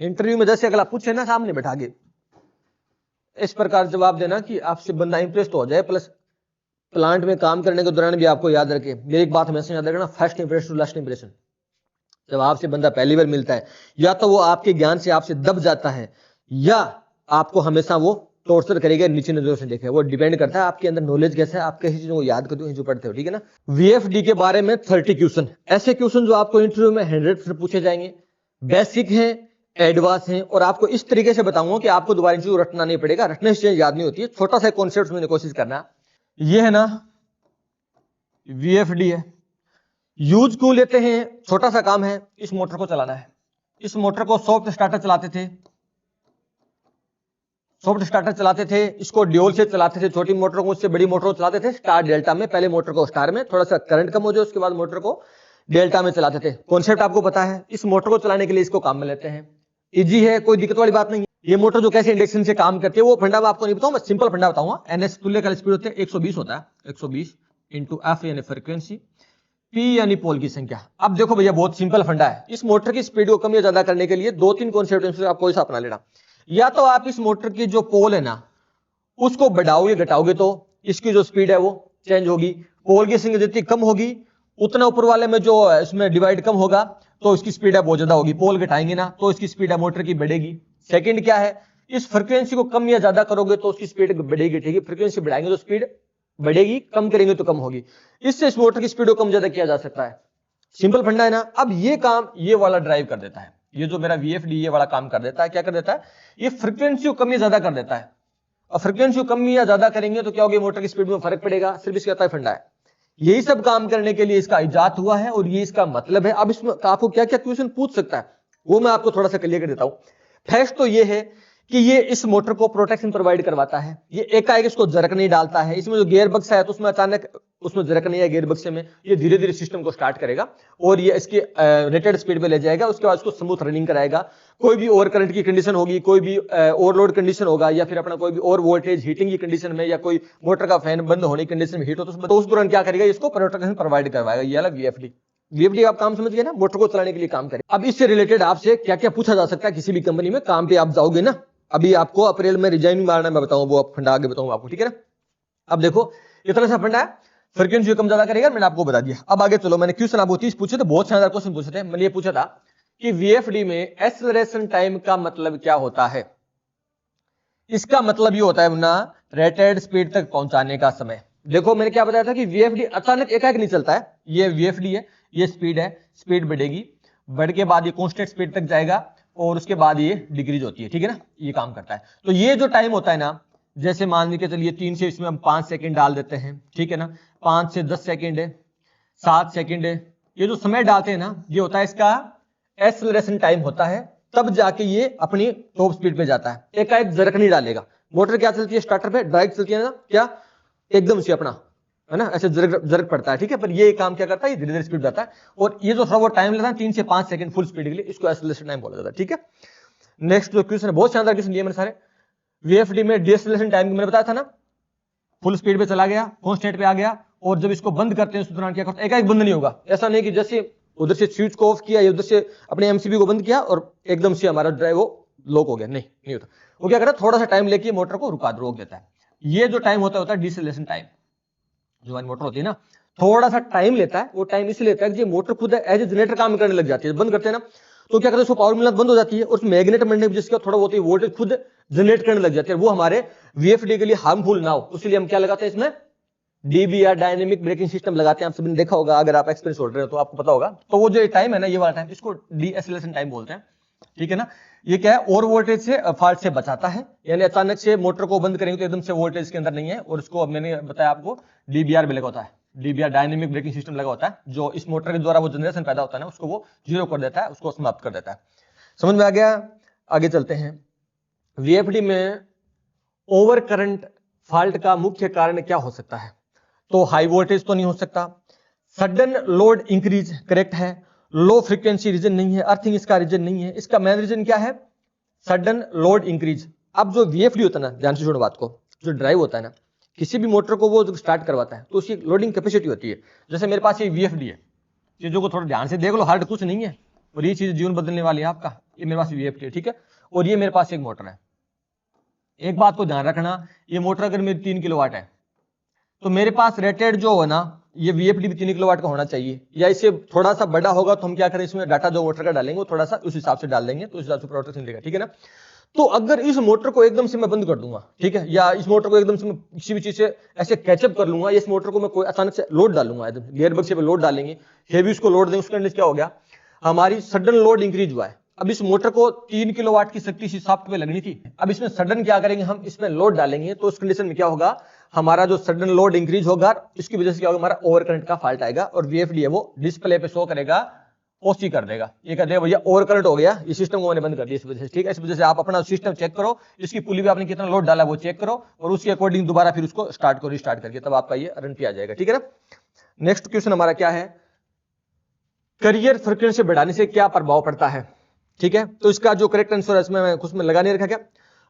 Interview में जैसे अगला पूछे ना सामने बैठा के, इस प्रकार जवाब देना कि आपसे बंदा इंप्रेस तो हो जाए, प्लस प्लांट में काम करने के दौरान भी आपको याद रखे। मेरी एक बात हमेशा याद रखना, first impression to last impression. जब आपसे बंदा पहली बार मिलता है, या तो वो आपके ज्ञान से आपसे दब जाता है, या आपको हमेशा वो टॉर्चर करेगा, नीचे नजरों से देखेगा। वो डिपेंड करता है आपके अंदर नॉलेज कैसा है, आप कैसी चीजों को याद करते हो, जो पढ़ते हो, ठीक है ना। VFD के बारे में 30 क्वेश्चन, ऐसे क्वेश्चन जो आपको इंटरव्यू में 100% पूछे जाएंगे, बेसिक हैं, एडवांस हैं, और आपको इस तरीके से बताऊंगा कि आपको दोबारा इंटरव्यू रटना नहीं पड़ेगा। रटने से याद नहीं होती है, छोटा सा कॉन्सेप्ट मैंने कोशिश करना। ये है ना VFD है। यूज क्यों लेते हैं, छोटा सा काम है, इस मोटर को चलाना है। इस मोटर को सॉफ्ट स्टार्टर चलाते थे, सॉफ्ट स्टार्टर चलाते थे, इसको ड्यूल से चलाते थे, छोटी मोटर को, उससे बड़ी मोटर को चलाते थे स्टार डेल्टा में। पहले मोटर को स्टार में, थोड़ा सा करंट कम हो जाए, उसके बाद मोटर को डेल्टा में चलाते थे। कॉन्सेप्ट आपको पता है। इस मोटर को चलाने के लिए इसको काम में लेते हैं, इजी है, कोई दिक्कत वाली बात नहीं है। ये मोटर जो कैसे इंडक्शन से काम करती है वो फंडा मैं आपको नहीं बताऊं, मैं सिंपल फंडा बताऊंगा। NS तुल्यकालिक स्पीड होते हैं 120 होता है, 120 इंटू F यानी फ्रीक्वेंसी, P यानी पोल की संख्या। अब देखो भैया बहुत सिंपल फंडा है। इस मोटर की स्पीड को कम या ज्यादा करने के लिए 2-3 कॉन्सेप्ट आपको इसे अपना लेना। या तो आप इस मोटर की जो पोल है ना उसको बढ़ाओगे घटाओगे तो इसकी जो स्पीड है वो चेंज होगी। पोल की संख्या जितनी कम होगी उतना ऊपर वाले में जो इसमें डिवाइड कम होगा तो इसकी स्पीड है बहुत ज्यादा होगी। पोल घटाएंगे ना तो इसकी स्पीड है मोटर की बढ़ेगी। सेकंड क्या है, इस फ्रीक्वेंसी को कम या ज्यादा करोगे तो उसकी स्पीड बढ़ेगी, ठीक है। फ्रीक्वेंसी बढ़ाएंगे तो स्पीड बढ़ेगी, कम करेंगे तो कम होगी। इससे इस मोटर की स्पीड को कम ज्यादा किया जा सकता है। सिंपल फंडा है ना। अब ये काम ये वाला ड्राइव कर देता है, ये जो मेरा VFD ये वाला काम कर देता है। क्या कर देता है, ये फ्रीक्वेंसी को कम या ज्यादा कर देता है। और फ्रीक्वेंसी को कम या ज्यादा करेंगे तो क्या होगा, मोटर की स्पीड में फर्क पड़ेगा। सिर्फ इसका फंडा है। यही सब काम करने के लिए इसका इजाद हुआ है और ये इसका मतलब है। अब इसमें आपको क्या क्या क्वेश्चन पूछ सकता है वो मैं आपको थोड़ा सा क्लियर कर देता हूं। फर्स्ट तो ये है कि ये इस मोटर को प्रोटेक्शन प्रोवाइड करवाता है। ये एकाएक इसको जरक नहीं डालता है। इसमें जो गियर बक्सा है तो उसमें अचानक उसमें जरक नहीं है गियर बक्से में, ये धीरे धीरे सिस्टम को स्टार्ट करेगा और ये इसकी रेटेड स्पीड पे ले जाएगा। उसके बाद उसको स्मूथ रनिंग कराएगा। कोई भी ओवर करंट की कंडीशन होगी, कोई भी ओवरलोड कंडीशन होगा, या फिर अपना कोई भी और वोल्टेज हीटिंग की कंडीशन में, या कोई मोटर का फैन बंद होने की कंडीशन में हीट हो तो उस दौरान क्या करेगा, इसको प्रोटेक्शन प्रोवाइड करवाएगा। ये अलग VFD आप काम समझ गए ना, मोटर को चलाने के लिए काम करें। अब इससे रिलेटेड आपसे क्या क्या पूछा जा सकता है किसी भी कंपनी में काम पे आप जाओगे ना। अभी आपको अप्रैल में रिजाइन मारना मैं बताऊं, वो फंडा आगे बताऊंगा आपको, ठीक है ना। अब देखो इतना सा फंडा है, फ्रीक्वेंसी कम ज्यादा करेगा, मैंने आपको बता दिया। अब आगे चलो, मैंने क्वेश्चन आपको 30 पूछे थे, बहुत शानदार क्वेश्चन पूछे थे। मैंने ये पूछा था कि VFD में एक्सेलरेशन टाइम का मतलब क्या होता है। इसका मतलब ये होता है ना रेटेड स्पीड तक पहुंचाने का समय। देखो मैंने क्या बताया था कि VFD अचानक एकाएक नहीं चलता है। ये VFD है, ये स्पीड है, स्पीड बढ़ेगी, बढ़ के बाद ये कांस्टेंट स्पीड तक जाएगा और उसके बाद ये डिक्रीज होती है, ठीक है ना। ये काम करता है। तो ये जो टाइम होता है ना, जैसे मान लीजिए चलिए 3 से इसमें हम 5 सेकंड डाल देते हैं, ठीक है ना। 5 से 10 सेकंड है, 7 सेकंड है, ये जो समय डालते हैं ना ये होता है इसका एक्सेलरेशन टाइम होता है। तब जाके ये अपनी टॉप स्पीड पे जाता है। एकाएक जरक नहीं डालेगा। मोटर क्या चलती है स्टार्टर पे, डायरेक्ट चलती है ना, क्या एकदम से अपना है ना ऐसे जरक पड़ता है, ठीक है। पर ये काम क्या करता है, ये धीरे धीरे स्पीड जाता है। और ये जो थोड़ा बहुत टाइम लेता है 3 से 5 सेकंड फुल स्पीड के लिए, इसको एक्सेलरेशन टाइम बोला जाता है, ठीक है। नेक्स्ट जो क्वेश्चन है, बहुत शानदार क्वेश्चन दिए मैंने सारे। VFD में डिएक्सेलरेशन टाइम मैंने बताया था ना, फुल स्पीड पे चला गया, कांस्टेंट पे आ गया, और जब इसको बंद करते हैं उस दौरान क्या करते हैं, एकाएक बंद नहीं होगा। ऐसा नहीं कि जैसे उधर से स्विच को ऑफ किया या उधर से अपने MCB को बंद किया और एकदम से हमारा ड्राइव वो लॉक हो गया, नहीं होता। वो क्या करता है, थोड़ा सा टाइम लेके मोटर को रोक देता है। ये जो टाइम होता है डिएक्सेलरेशन टाइम। जो हमारी मोटर होती है ना, थोड़ा सा टाइम लेता है। वो टाइम इसलिए लेता है कि मोटर खुद एज ए जनरेटर काम करने लग जाती है। बंद करते हैं ना तो क्या करते हैं, उसको पावर मिलना बंद हो जाती है और मैग्नेट बनने की जिसका थोड़ा बहुत वोल्टेज खुद जनरेट करने लग जाती है। वो हमारे VFD के लिए हार्मफुल ना हो, उसलिए हम क्या लगाते हैं इसमें, DBR डायनेमिक ब्रेकिंग सिस्टम लगाते हैं। आप सभी ने देखा होगा, अगर आप एक्सपीरियंस हो रहे हो तो आपको पता होगा। तो वो जो टाइम है ना, ये वाला टाइम, इसको डीएक्सेलरेशन टाइम बोलते हैं, ठीक है ना। ये क्या है, और वोल्टेज से फॉल्ट से बचाता है। यानी अचानक से मोटर को बंद करेंगे तो एकदम से वोल्टेज के अंदर नहीं है, और इसको मैंने बताया आपको DBR भी लगा होता है, DBR डायनेमिक ब्रेकिंग सिस्टम लगा होता है, जो इस मोटर के द्वारा वो जनरेशन पैदा होता है ना उसको वो जीरो कर देता है, उसको समाप्त कर देता है। समझ में आ गया। आगे चलते हैं। VFD में ओवर करंट फॉल्ट का मुख्य कारण क्या हो सकता है। तो हाई वोल्टेज तो नहीं हो सकता, सडन लोड इंक्रीज करेक्ट है, लो फ्रीक्वेंसी रीजन नहीं है, अर्थिंग इसका रीजन नहीं है। इसका मेन रीजन क्या है, सडन लोड इंक्रीज। अब जो VFD होता है ना, ध्यान से सुनो बात को, जो ड्राइव होता है ना, किसी भी मोटर को वो स्टार्ट करवाता है तो उसकी लोडिंग कैपेसिटी होती है। जैसे मेरे पास ये VFD है, चीजों को थोड़ा ध्यान से देख लो, हार्ड कुछ नहीं है, और ये चीज जीवन बदलने वाली है आपका। ये मेरे पास VFD है, ठीक है, और ये मेरे पास एक मोटर है। एक बात को ध्यान रखना, ये मोटर अगर मेरी 3 किलोवाट है तो मेरे पास रेटेड जो है ना ये VFD भी 3 किलोवाट का होना चाहिए, या इससे थोड़ा सा बड़ा होगा तो हम क्या करें, इसमें डाटा जो मोटर का डालेंगे वो थोड़ा सा उस हिसाब से डाल देंगे, तो उस हिसाब से प्रोटेक्शन देगा, ठीक है ना। तो अगर इस मोटर को एकदम से मैं बंद कर दूंगा, ठीक है, या इस मोटर को एकदम से मैं किसी भी चीज से ऐसे कैचअप कर लूंगा, इस मोटर को मैं कोई अचानक से लोड डालूंगा, एकदम गियर बक्से पे लोड डालेंगे, हेवी उसको लोड देंगे, उसके अंदर क्या हो गया, हमारी सडन लोड इंक्रीज हुआ है। अब इस मोटर को 3 किलोवाट की शक्ति इसी शाफ्ट पे लगनी थी, अब इसमें सडन क्या करेंगे, हम इसमें लोड डालेंगे, तो उस कंडीशन में क्या होगा, हमारा जो सडन लोड इंक्रीज होगा, इसकी वजह से क्या होगा, हमारा ओवर करंट का फॉल्ट आएगा, और VFD है वो डिस्प्ले पे शो करेगा, ओसी कर देगा, ये कर देगा भैया ओवर करंट हो गया, इस सिस्टम को मैंने बंद कर दिया इस वजह से, ठीक है। इस वजह से आप अपना सिस्टम चेक करो, इसकी पुली भी आपने कितना लोड डाला वो चेक करो, और उसके अकॉर्डिंग दोबारा फिर उसको स्टार्ट करो, रिस्टार्ट करके, तब आपका ये रन पे आ जाएगा, ठीक है ना। नेक्स्ट क्वेश्चन हमारा क्या है, करियर फ्रीक्वेंसी बढ़ाने से क्या प्रभाव पड़ता है, ठीक है। तो इसका जो करेक्ट आंसर है इसमें कुछ में लगा नहीं रखा, क्या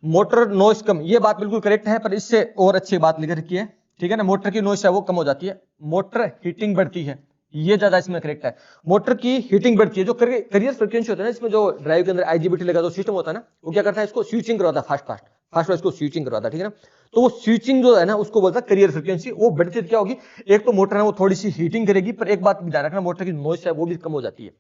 मोटर नॉइस कम, ये बात बिल्कुल करेक्ट है, पर इससे और अच्छी बात लिख रखी है, ठीक है ना। मोटर की नॉइस है वो कम हो जाती है, मोटर हीटिंग बढ़ती है, ये ज्यादा इसमें करेक्ट है, मोटर की हीटिंग बढ़ती है। जो करियर फ्रीक्वेंसी होता है ना, इसमें जो ड्राइव के अंदर IGBT लगा जो सिस्टम होता है ना, वो क्या करता है, इसको स्विचिंग करवाता है, फास्ट इसको स्विचिंग करवाता है, ठीक है ना। तो वो स्विचिंग जो है ना उसको बोलता है करियर फ्रीक्वेंसी, वो बढ़ती क्या होगी, एक तो मोटर है वो थोड़ी सी हीटिंग करेगी, पर एक बात भी ध्यान रखना, मोटर की नॉइस है वो भी कम हो जाती है,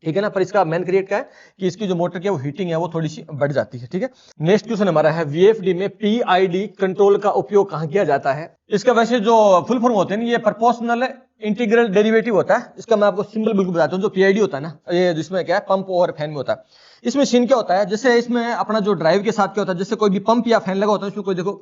ठीक है ना। पर इसका मेन क्रिएट क्या है कि इसकी जो मोटर की वो हीटिंग है वो थोड़ी सी बढ़ जाती है, ठीक है। नेक्स्ट क्वेश्चन हमारा है, VFD में PID कंट्रोल का उपयोग कहां किया जाता है। इसका वैसे जो फुल फॉर्म होते हैं ये प्रोपोर्शनल इंटीग्रल डेरिवेटिव होता है, इसका मैं आपको सिंबल बिल्कुल बताता हूं। जो PID होता है ना, ये जिसमें क्या है पंप और फैन में होता है, इसमें सीन क्या होता है, जैसे इसमें अपना जो ड्राइव के साथ क्या होता है, जैसे कोई भी पंप या फैन लगा होता है, उसमें कोई देखो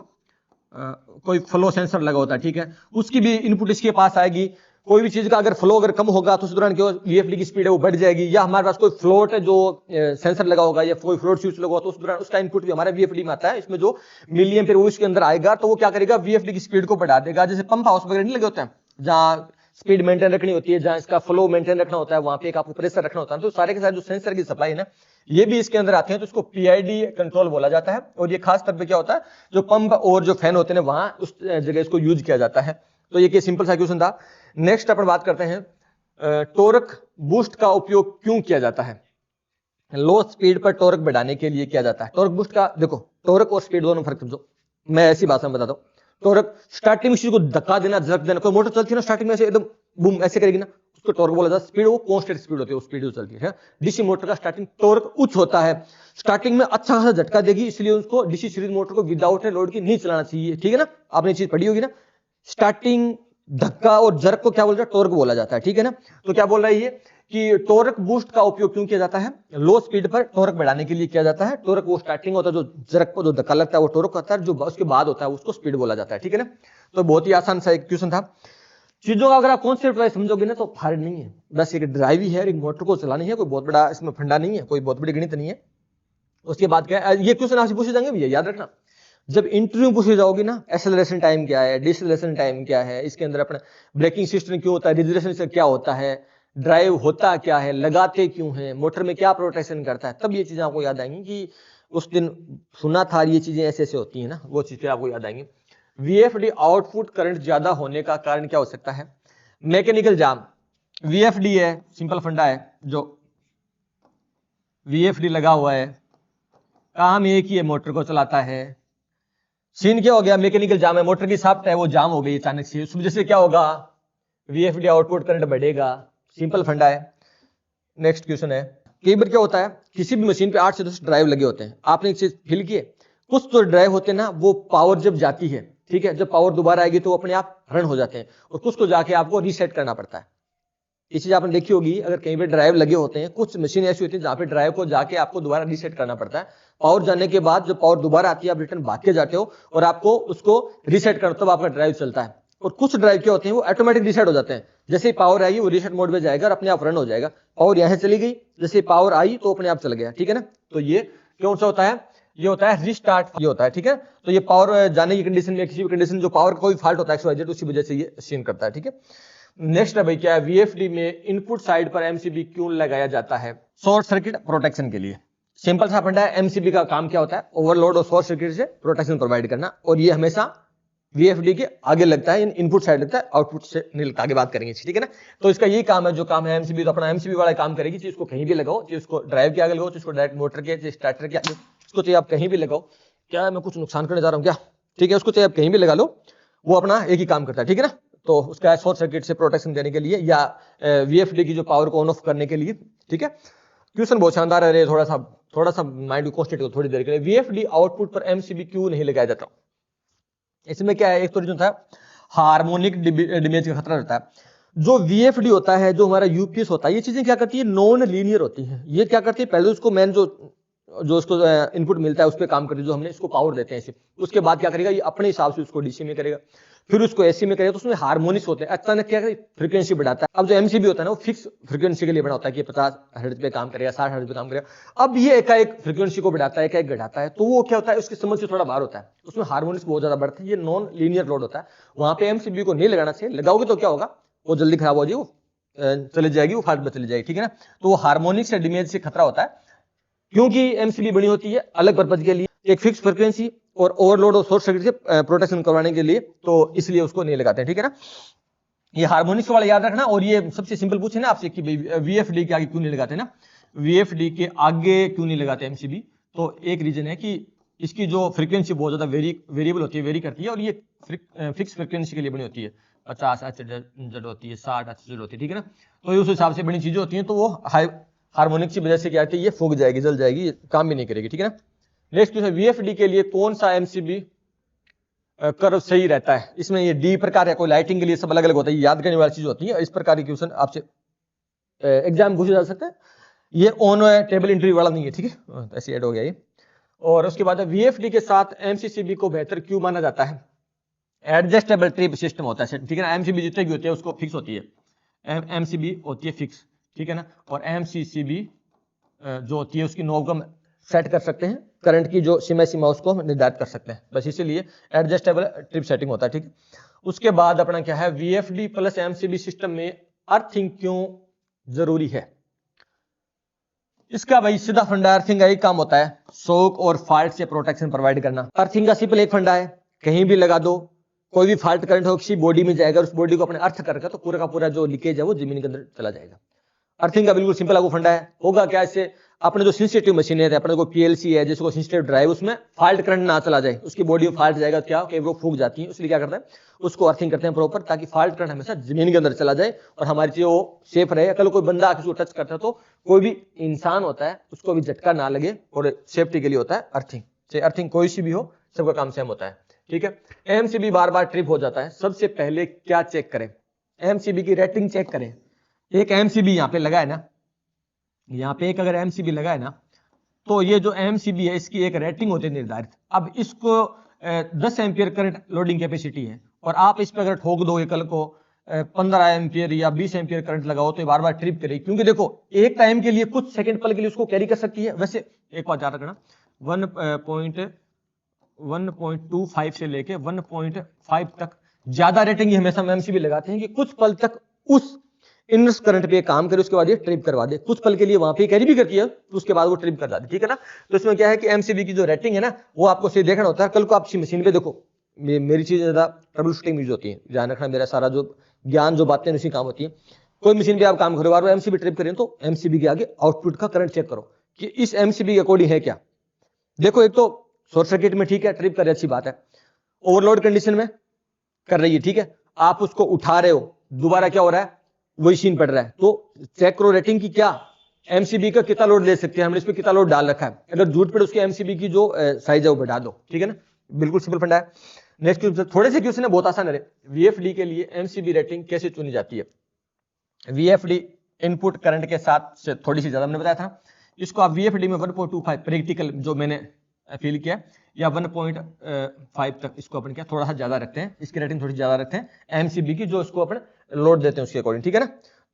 कोई फ्लो सेंसर लगा होता है, ठीक है, उसकी भी इनपुट इसके पास आएगी। कोई भी चीज का अगर फ्लो अगर कम होगा तो उस दौरान क्या VFD की स्पीड है वो बढ़ जाएगी, या हमारे पास कोई फ्लोट है जो सेंसर लगा होगा या कोई फ्लोट स्विच लगा होगा तो उस दौरान उसका इनपुट भी हमारे VFD में आता है, इसमें जो मिलियन फिर वो इसके अंदर आएगा, तो वो क्या करेगा, VFD की स्पीड को बढ़ा देगा। जैसे पंप हाउस वगैरह नहीं लगे होते हैं जहाँ स्पीड मेंटेन रखनी होती है, जहां इसका फ्लो मेंटेन रखना होता है, वहां पे एक आपको प्रेशर रखना होता है, तो सारे के सारे जो सेंसर की सप्लाई है ना ये भी इसके अंदर आते हैं, तो इसको PID कंट्रोल बोला जाता है। और ये खास तौर पे क्या होता है, जो पंप और जो फैन होते हैं वहां उस जगह इसको यूज किया जाता है। तो ये सिंपल सा क्वेश्चन था। नेक्स्ट अपन बात करते हैं, टॉर्क बूस्ट का उपयोग क्यों किया जाता है। लो स्पीड पर टॉर्क बढ़ाने के लिए किया जाता है। टॉर्क बूस्ट का देखो, टॉर्क और स्पीड दोनों फर्क समझो, मैं ऐसी भाषा में बताता हूँ। टॉर्क स्टार्टिंग में चीज को धक्का देना, झटक देना, कोई मोटर चलती है ना स्टार्टिंग में ऐसे एकदम बूम ऐसे करेगी ना, उसको टॉर्क बोला जाता है। स्पीड वो कांस्टेंट स्पीड होती है, वो स्पीड जो चलती है। डीसी मोटर का स्टार्टिंग टॉर्क उच्च होता है, स्टार्टिंग में अच्छा खासा झटका देगी, इसलिए उसको डीसी सीरीज मोटर को विदाउट लोड की नहीं चलाना चाहिए, ठीक है ना। आपने चीज पढ़ी होगी ना, स्टार्टिंग धक्का और जर्क को क्या बोल रहा है, टॉर्क बोला जाता है, ठीक है ना। तो क्या बोल रहा है ये कि टॉर्क बूस्ट का उपयोग क्यों किया जाता है, लो स्पीड पर टॉर्क बढ़ाने के लिए किया जाता है। टॉर्क वो स्टार्टिंग होता है, जो जर्क को जो धक्का लगता है वो टॉर्क होता है, जो उसके बाद होता है उसको स्पीड बोला जाता है, ठीक है ना। तो बहुत ही आसान सा एक क्वेश्चन था। चीजों का अगर आप कॉन्सेप्ट वाइज समझोगे ना तो हार्ड नहीं है, बस एक ड्राइव ही है, एक मोटर को चलानी है, कोई बहुत बड़ा इसमें फंडा नहीं है, कोई बहुत बड़ी गणित नहीं है। उसके बाद क्या है, ये क्वेश्चन आपसे पूछे जाएंगे भैया, याद रखना जब इंटरव्यू पूछी जाओगी ना, एक्सेलरेशन टाइम क्या है, डिसेलरेशन टाइम क्या है, इसके अंदर अपना ब्रेकिंग सिस्टम क्यों होता है, रिजर्वेशन क्या होता है, ड्राइव होता क्या है, लगाते क्यों है, मोटर में क्या प्रोटेक्शन करता है, तब ये चीजें आपको याद आएंगी कि उस दिन सुना था ये चीजें ऐसे ऐसे होती है ना, वो चीजें आपको याद आएंगी। VFD आउटपुट करंट ज्यादा होने का कारण क्या हो सकता है, मैकेनिकल जाम। VFD है, सिंपल फंडा है, जो VFD लगा हुआ है, काम एक ही है, मोटर को चलाता है। सीन क्या हो गया, मैकेनिकल जाम है, मोटर की शाफ्ट है वो जाम हो गई अचानक से, उस वजह से क्या होगा, VFD आउटपुट करंट बढ़ेगा, सिंपल फंडा है। नेक्स्ट क्वेश्चन है, कई बार क्या होता है किसी भी मशीन पे 8 से 10 ड्राइव लगे होते हैं, आपने एक चीज फील की है, कुछ तो ड्राइव होते हैं ना वो पावर जब जाती है, ठीक है, जब पावर दोबारा आएगी तो वो अपने आप रन हो जाते हैं, और कुछ को जाके आपको रीसेट करना पड़ता है। ये चीज आपने देखी होगी, अगर कहीं पे ड्राइव लगे होते हैं, कुछ मशीन ऐसी होती है जहां पे ड्राइव को जाके आपको दोबारा रीसेट करना पड़ता है। पावर जाने के बाद जब पावर दोबारा आती है आप रिटर्न भाग के जाते हो और आपको उसको रीसेट करना, तब आपका ड्राइव चलता है। और कुछ ड्राइव क्या होते हैं वो ऑटोमेटिक रीसेट हो जाते हैं, जैसे ही पावर आएगी वो रीसेट मोड में जाएगा और अपने आप रन हो जाएगा। पावर यहां चली गई, जैसे पावर आई तो अपने आप चल गया, ठीक है ना। तो ये कौन सा होता है, ये होता है रिस्टार्ट, ये होता है, ठीक है। तो ये पावर जाने की कंडीशन में, किसी भी कंडीशन जो पावर कोई फॉल्ट होता है XYZ, उसी वजह से ये सीन करता है, ठीक है। नेक्स्ट है भाई क्या है, VFD में इनपुट साइड पर MCB क्यों लगाया जाता है, शॉर्ट सर्किट प्रोटेक्शन के लिए। सिंपल सा फंडा है, MCB का काम क्या होता है, ओवरलोड और शॉर्ट सर्किट से प्रोटेक्शन प्रोवाइड करना, और ये हमेशा VFD के आगे लगता है, इनपुट साइड लगता है, आउटपुट से नहीं लगता। आगे बात करेंगे, ठीक है ना। तो इसका यही काम है, जो काम है MCB, तो अपना MCB वाला काम करेगी। चीज को कहीं भी लगाओ, चीज को ड्राइव के आगे लगाओ, चीज को डायरेक्ट मोटर के, स्टार्टर के आगे, इसको चाहिए आप कहीं भी लगाओ। क्या मैं कुछ नुकसान करने जा रहा हूँ क्या? ठीक है, उसको चाहिए आप कहीं भी लगा लो, वो अपना एक ही काम करता है, ठीक है ना। तो उसका शॉर्ट सर्किट से प्रोटेक्शन देने के लिए, या VFD की जो पावर को ऑन ऑफ करने के लिए, ठीक है। क्वेश्चन बहुत शानदार है, थोड़ा सा माइंड को कॉन्सेंट्रेट करो थोड़ी देर के लिए। VFD आउटपुट पर MCB क्यों नहीं लगाया जाता? इसमें क्या है, एक तो रीजन था हार्मोनिक डैमेज का खतरा रहता है। जो VFD होता है, जो हमारा UPS होता है, ये चीजें क्या करती है, नॉन लीनियर होती है। ये क्या करती है, पहले उसको मेन जो उसको इनपुट मिलता है उस पर काम करती है, जो हमने इसको पावर देते हैं इसे। उसके बाद क्या करेगा, ये अपने हिसाब से उसको DC में करेगा, फिर उसको AC में करेगा। तो उसमें हार्मोनिक्स होते हैं, अचानक क्या करेगा, फ्रीक्वेंसी बढ़ाता है। अब जो MCB होता है ना, वो फिक्स फ्रीक्वेंसी के लिए बना होता है कि 50 हर्ट्ज पे काम करेगा, 60 हर्ट्ज पे काम करेगा। अब ये एकाएक फ्रीक्वेंसी को बढ़ाता है, एकाएक घटाता है, तो वो क्या होता है, उसकी समझ से थोड़ा बाहर होता है, उसमें हार्मोनिक्स बहुत ज्यादा बढ़ते हैं। ये नॉन लीनियर लोड होता है, वहां पे MCB को नहीं लगाना चाहिए। लगाओगे तो क्या होगा, वो जल्दी खराब हो जाएगी, वो चली जाएगी, वो फाल्ट में चली जाएगी, ठीक है ना। तो वो हार्मोनिक्स से डैमेज से खतरा होता है, क्योंकि MCB बनी होती है अलग पर्पज के लिए, एक फिक्स फ्रीक्वेंसी और ओवरलोड और शॉर्ट सर्किट से प्रोटेक्शन करवाने के लिए, तो इसलिए उसको नहीं लगाते हैं, ठीक है ना। ये हार्मोनिक्स वाला याद रखना। और ये सबसे सिंपल पूछे ना आपसे कि VFD के आगे क्यों नहीं लगाते ना, VFD के आगे क्यों नहीं लगाते MCB? तो एक रीजन है कि इसकी जो फ्रीक्वेंसी बहुत ज्यादा वेरिएबल होती है, वेरी करती है, और ये फिक्स फ्रीक्वेंसी के लिए बनी होती है। 50 HZ होती है, 60 HZ होती है, ठीक है ना। तो उस हिसाब से बड़ी चीजें होती हैं, तो वो हार्मोनिक्स की वजह से क्या है, ये फूक जाएगी, जल जाएगी, काम भी नहीं करेगी, ठीक है ना। नेक्स्ट क्वेश्चन, VFD के लिए कौन सा MCB कर्व सही रहता है? इसमें ये D प्रकार है, कोई लाइटिंग के लिए सब अलग अलग होता है, ये याद करने वाली चीज होती है। इस प्रकार के क्वेश्चन आपसे एग्जाम पूछे जा सकते हैं। ये ऑन टेबल इंटरव्यू वाला नहीं है, ठीक है, ऐसे ऐड हो गया ये। और उसके बाद VFD के साथ MCCB को बेहतर क्यों माना जाता है? एडजस्टेबल ट्रिप सिस्टम होता है, ठीक है ना। MCB जितने भी होते हैं उसको फिक्स होती है, MCB होती है फिक्स, ठीक है ना। और MCCB जो होती है उसकी नॉब को सेट कर सकते हैं, करंट की जो सीमा उसको हम निर्धारित कर सकते हैं, बस इसीलिए एडजस्टेबल ट्रिप सेटिंग होता है, ठीक है। उसके बाद अपना क्या है, VFD प्लस MCB सिस्टम में अर्थिंग क्यों जरूरी है? इसका भाई सीधा फंडा अर्थिंग का एक काम होता है, शॉक और फॉल्ट से प्रोटेक्शन प्रोवाइड करना। अर्थिंग का सिंपल एक फंडा है, कहीं भी लगा दो, कोई भी फॉल्ट करंट हो किसी बॉडी में जाएगा, उस बॉडी को अपने अर्थ करके तो पूरा का पूरा जो लीकेज है वो जमीन के अंदर चला जाएगा। अर्थिंग का बिल्कुल सिंपल आपको फंडा है। होगा क्या, इससे अपने जो सेंसिटिव मशीन है, अपने को PLC है जिसको सेंसिटिव ड्राइव, उसमें फॉल्ट करंट ना चला जाए, उसकी बॉडी में फॉल्ट जाएगा, क्या कि वो फूक जाती है, इसलिए क्या करते हैं, उसको अर्थिंग करते हैं प्रॉपर, ताकि फॉल्ट करंट हमेशा जमीन के अंदर चला जाए और हमारी चीज वो सेफ रहे। कल कोई बंदा आके उसको टच करता है तो कोई भी इंसान होता है उसको भी झटका ना लगे, और सेफ्टी के लिए होता है अर्थिंग। चाहे अर्थिंग कोई सी भी हो, सबका काम सेम होता है, ठीक है। MCB बार बार ट्रिप हो जाता है, सबसे पहले क्या चेक करें? MCB की रेटिंग चेक करें। एक MCB यहाँ पे लगा है ना, यहाँ पे एक अगर MCB लगा है ना, तो ये जो MCB है इसकी एक रेटिंग होती है निर्धारित। अब इसको 10 एम्पियर करंट लोडिंग कैपेसिटी है, और आप इस पर अगर ठोक दोगे कल को 15 एम्पियर या 20 एम्पियर करंट लगाओ, तो ये बार बार ट्रिप करेगी, क्योंकि देखो एक टाइम के लिए, कुछ सेकंड पल के लिए उसको कैरी कर सकती है। वैसे एक बात याद रखना, 1.25 से लेके 1.5 तक ज्यादा रेटिंग हमेशा MCB लगाते हैं कि कुछ पल तक उस इनर्स करंट पे काम करे, उसके बाद ये ट्रिप करवा दे। कुछ पल के लिए वहां पे कैरी भी करती है, उसके बाद वो ट्रिप कर जाती है, ठीक है ना। तो इसमें क्या है कि MCB की जो रेटिंग है ना, वो आपको सही देखना होता है। कल को आप मशीन पे देखो, मेरी चीज ज्यादा ट्रबल शूटिंग यूज होती है, ध्यान रखना, मेरा सारा जो ज्ञान जो बातें उसी काम होती है। कोई मशीन पे आप काम करो, बार MCB ट्रिप करें, तो MCB के आगे आउटपुट का करंट चेक करो कि इस MCB के अकॉर्डिंग है क्या। देखो, एक तो शॉर्ट सर्किट में ठीक है, ट्रिप कर रही, अच्छी बात है। ओवरलोड कंडीशन में कर रही है, ठीक है, आप उसको उठा रहे हो, दोबारा क्या हो रहा है, वही सीन पड़ रहा है, तो चेक करो रेटिंग की क्या, MCB का कितना लोड ले सकते हैं, हमने इस पे कितना लोड डाल रखा है। अगर झूठ पड़े उसके MCB की जो साइज है वो बढ़ा दो, ठीक है ना, बिल्कुल सिंपल फंडा है। नेक्स्ट क्वेश्चन, थोड़े से क्वेश्चन है, बहुत आसान है। VFD के लिए MCB रेटिंग कैसे चुनी जाती है? VFD इनपुट करंट के साथ से थोड़ी सी ज्यादा मैंने बताया था, इसको आप VFD में 1.25 प्रैक्टिकल जो मैंने फील किया, या 1.5 तक इसको अपन क्या थोड़ा सा ज्यादा रखते हैं, इसकी रेटिंग थोड़ी ज्यादा रखते हैं MCB की, जो इसको अपन लोड देते हैं उसके अकॉर्डिंग, ठीक है ना।